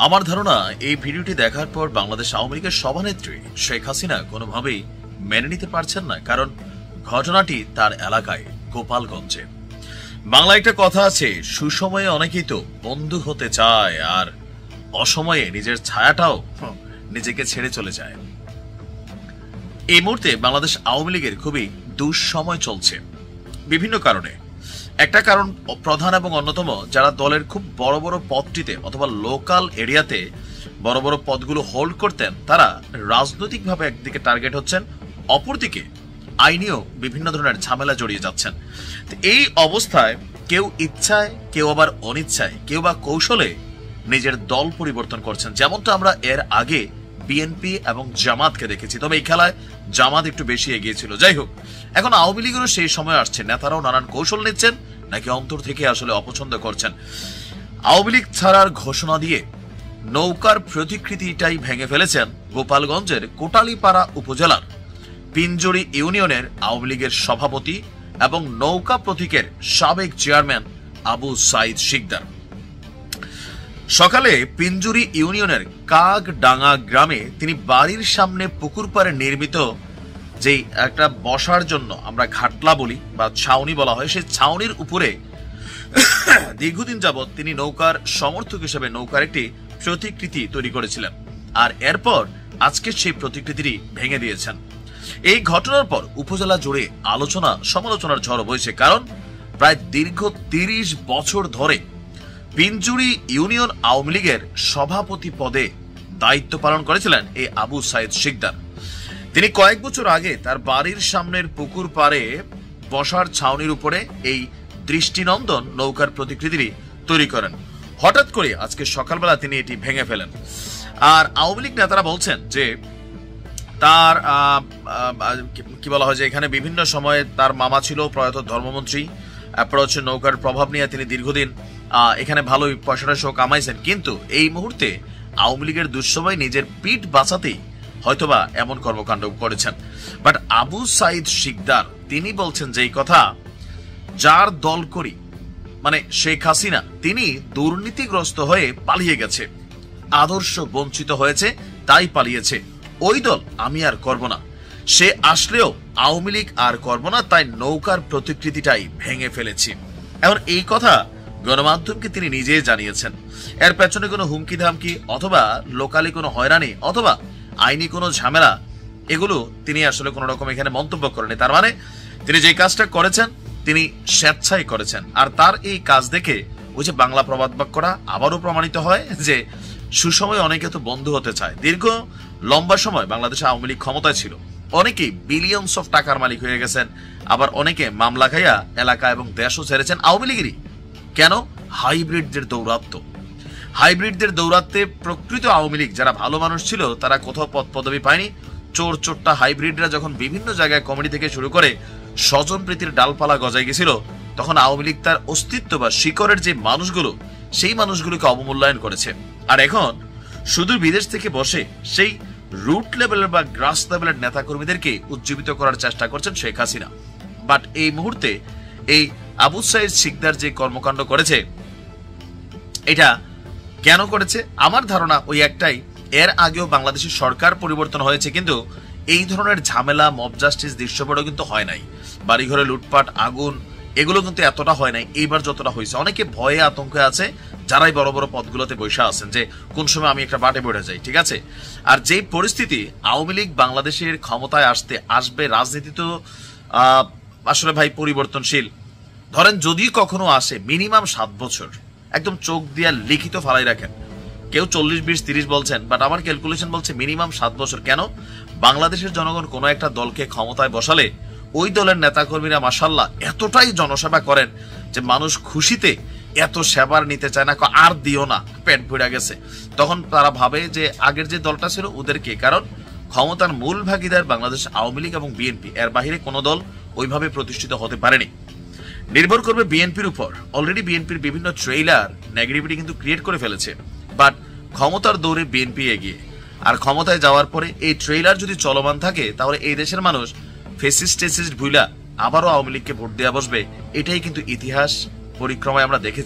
আমার ধারণা এই ভিডিওটি দেখার পর বাংলাদেশ আওয়ামী লীগের সভানেত্রী শেখ হাসিনা কোনোভাবেই মেনে নিতে পারছেন না, কারণ ঘটনাটি তার এলাকায় গোপালগঞ্জে। বাংলায় একটা কথা আছে, সুসময়ে অনেকেই তো বন্ধু হতে চায়, আর অসময়ে নিজের ছায়াটাও নিজেকে ছেড়ে চলে যায়। এই মুহূর্তে বাংলাদেশ আওয়ামী লীগের খুবই দুঃসময় চলছে বিভিন্ন কারণে। একটা কারণ প্রধান এবং অন্যতম, যারা দলের খুব বড় বড় পদটিতে অথবা লোকাল এরিয়াতে বড় বড় পদগুলো হোল্ড করতেন, তারা রাজনৈতিকভাবে একদিকে টার্গেট হচ্ছেন, অপরদিকে আইনিও বিভিন্ন ধরনের ঝামেলা জড়িয়ে যাচ্ছেন। এই অবস্থায় কেউ ইচ্ছায়, কেউ আবার অনিচ্ছায়, কেউ বা কৌশলে নিজের দল পরিবর্তন করছেন, যেমনটা আমরা এর আগে বিএনপি এবং জামাতকে দেখেছি। তবে এই খেলায় জামাত একটু বেশি এগিয়ে ছিল। যাই হোক, এখন আওয়ামী লীগেরও সেই সময় আসছে, নেতারাও নানান কৌশল নিচ্ছেন, নাকি অন্তর থেকে আসলে অপছন্দ করছেন। আওয়ামী লীগ ছাড়ার ঘোষণা দিয়ে নৌকার প্রতিকৃতিটাই ভেঙে ফেলেছেন গোপালগঞ্জের কোটালীপাড়া উপজেলার পিঞ্জুরি ইউনিয়নের আওয়ামী লীগের সভাপতি এবং নৌকা প্রতীকের সাবেক চেয়ারম্যান আবু সাইদ শিকদার। সকালে পিঞ্জুরি ইউনিয়নের কাকডাঙ্গা গ্রামে তিনি বাড়ির সামনে পুকুর পাড়ে নির্মিত যেই একটা বসার জন্য আমরা ঘাটলা বলি বা ছাউনি বলা হয়, সেই ছাউনির উপরে দীর্ঘদিন যাবৎ তিনি নৌকার সমর্থক হিসেবে নৌকার একটি প্রতিকৃতি তৈরি করেছিলেন, আর এরপর আজকে সেই প্রতিকৃতিটি ভেঙে দিয়েছেন। এই ঘটনার পর উপজেলা জুড়ে আলোচনা সমালোচনার ঝড় বইছে, কারণ প্রায় দীর্ঘ ৩০ বছর ধরে পিঞ্জুরি ইউনিয়ন আওয়ামী লীগের সভাপতি পদে দায়িত্ব পালন করেছিলেন এই আবু সাইদ শিকদার। তিনি কয়েক বছর আগে তার বাড়ির সামনের পুকুর পাড়ে বসার ছাউনির উপরে এই দৃষ্টিনন্দন নৌকার প্রতিকৃতি তৈরি করেন। হঠাৎ করে আজকে সকালবেলা তিনি এটি ভেঙে ফেলেন। আর আওয়ামী লীগ নেতারা বলছেন যে তার কি বলা হয়, যে এখানে বিভিন্ন সময়ে তার মামা ছিল প্রয়াত ধর্মমন্ত্রী, এরপর হচ্ছে নৌকার প্রভাব নিয়ে তিনি দীর্ঘদিন এখানে ভালোই পয়সাটা কামাইছেন, কিন্তু এই মুহূর্তে আওয়ামী লীগের দুঃসময় নিজের পিঠ বাঁচাতেই হয়তোবা এমন কর্মকাণ্ড করেছেন। বাট আবু সাইদ শিকদার তিনি বলছেন যে এই কথা, যার দল করি মানে শেখ হাসিনা, তিনি দুর্নীতিগ্রস্ত হয়ে পালিয়ে গেছে, আদর্শ বঞ্চিত হয়েছে তাই পালিয়েছে, ওই দল আমি আর করব না, সে আসলেও আওয়ামী লীগ আর করব না, তাই নৌকার প্রতিকৃতিটাই ভেঙে ফেলেছি। এখন এই কথা গণমাধ্যমকে তিনি নিজেই জানিয়েছেন। এর পেছনে কোনো হুমকি ধামকি অথবা লোকালি কোনো হয়রানি অথবা আইনি কোনো ঝামেলা, এগুলো তিনি আসলে কোন রকম এখানে মন্তব্য করেনি। তার মানে তিনি যে কাজটা করেছেন তিনি স্বেচ্ছায় করেছেন। আর তার এই কাজ দেখে ওই যে বাংলা প্রবাদ বাক্যটা আবারও প্রমাণিত হয় যে সুসময় অনেকে তো বন্ধু হতে চায়। দীর্ঘ লম্বা সময় বাংলাদেশে আওয়ামী লীগ ক্ষমতায় ছিল, অনেকেই বিলিয়নস অফ টাকার মালিক হয়ে গেছেন, আবার অনেকে মামলা খাইয়া এলাকা এবং দেশও ছেড়েছেন আওয়ামী লীগেরই। কেন? হাইব্রিডদের দৌরাত্ম্য। হাইব্রিডদের দৌরাত্ম্যে প্রকৃত আওয়ামী লীগ যারা ভালো মানুষ ছিল তারা কোথাও পদ পদবি পায়নি। চোর চোরটা হাইব্রিডরা যখন বিভিন্ন জায়গায় কমিটি থেকে শুরু করে স্বজন প্রীতির ডালপালা গজায় গেছিল, তখন আওয়ামী লীগ তার অস্তিত্ব বা শিকড়ের যে মানুষগুলো, সেই মানুষগুলোকে অবমূল্যায়ন করেছে। আর এখন সুদূর বিদেশ থেকে বসে সেই রুট লেভেলের বা গ্রাস লেভেলের নেতাকর্মীদেরকে উজ্জীবিত করার চেষ্টা করছেন শেখ হাসিনা। বাট এই মুহূর্তে এই আবু সাইদ শিকদার যে কর্মকাণ্ড করেছে, এটা কেন করেছে? আমার ধারণা ওই একটাই, এর আগেও বাংলাদেশের সরকার পরিবর্তন হয়েছে, কিন্তু এই ধরনের ঝামেলা মব জাস্টিস দৃশ্যপটও কিন্তু হয় নাই। বাড়িঘরে লুটপাট, আগুন, এগুলো কিন্তু এতটা হয় নাই এইবার যতটা হয়েছে। অনেকে ভয়ে আতঙ্কে আছে যারাই বড় বড় পদগুলোতে বসে আছেন, যে কোন সময় আমি একটা বাটে পড়ে যাই, ঠিক আছে। আর যে পরিস্থিতি আওয়ামী লীগ বাংলাদেশের ক্ষমতায় আসবে, রাজনীতি তো আসলে ভাই পরিবর্তনশীল। ধরেন যদি কখনো আসে মিনিমাম 7 বছর, একদম চোখ দিয়া লিখিত ফালাই রাখেন। কেউ 40, 20, 30 বলছেন, বাট আমার ক্যালকুলেশন বলছে মিনিমাম 7 বছর। কেন? বাংলাদেশের জনগণ কোনো একটা দলকে ক্ষমতায় বসালে ওই দলের নেতাকর্মীরা মাশাআল্লাহ এতটাই জনসেবা করেন যে মানুষ খুশিতে এত সেবার নিতে চায় না, আর দিও না, পেট ভরে গেছে। তখন তারা ভাবে যে আগের যে দলটা ছিল ওদেরকে, কারণ ক্ষমতার মূল ভাগিদার বাংলাদেশ আওয়ামী লীগ এবং বিএনপি, এর বাহিরে কোনো দল ওইভাবে প্রতিষ্ঠিত হতে পারেনি। নির্ভর করবে বিএনপির উপর। অলরেডি বিএনপির বিভিন্ন ট্রেইলার নেগেটিভিটি কিন্তু ক্রিয়েট করে ফেলেছে, বাট ক্ষমতার দৌড়ে বিএনপি এগিয়ে। আর ক্ষমতায় যাওয়ার পরে এই ট্রেইলার যদি চলমান থাকে, তাহলে এই দেশের মানুষ ফেসিস্ট ভুইলা আবারও আওয়ামী লীগকে ভোট দেওয়া বসবে। এটাই কিন্তু ইতিহাস পরিক্রমায় আমরা দেখেছি।